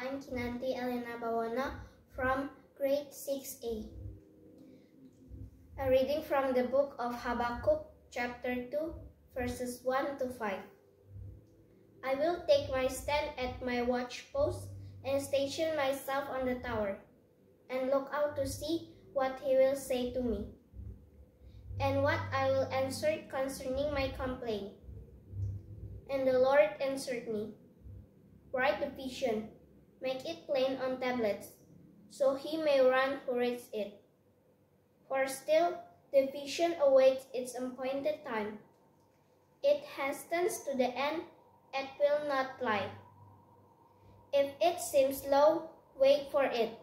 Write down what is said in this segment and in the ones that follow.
I'm Kinanti Elena Bawana from grade 6A. A reading from the book of Habakkuk, chapter 2, verses 1 to 5. I will take my stand at my watchpost and station myself on the tower, and look out to see what he will say to me, and what I will answer concerning my complaint. And the Lord answered me, write the vision, make it plain on tablets, so he may run who reads it. For still the vision awaits its appointed time. It hastens to the end, it will not lie. If it seems slow, wait for it.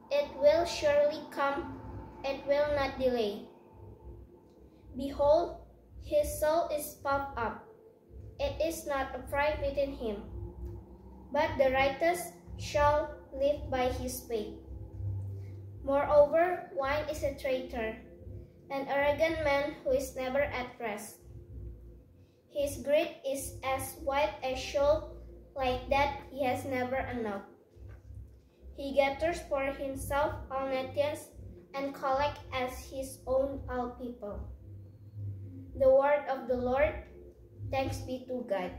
It will surely come, it will not delay. Behold, his soul is puffed up. It is not afraid within him. But the righteous shall live by his faith. Moreover, wine is a traitor, an arrogant man who is never at rest. His greed is as white as wool, like that he has never enough. He gathers for himself all nations and collects as his own all people. The word of the Lord. Thanks be to God.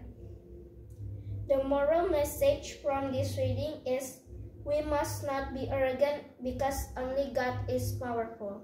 The moral message from this reading is, we must not be arrogant because only God is powerful.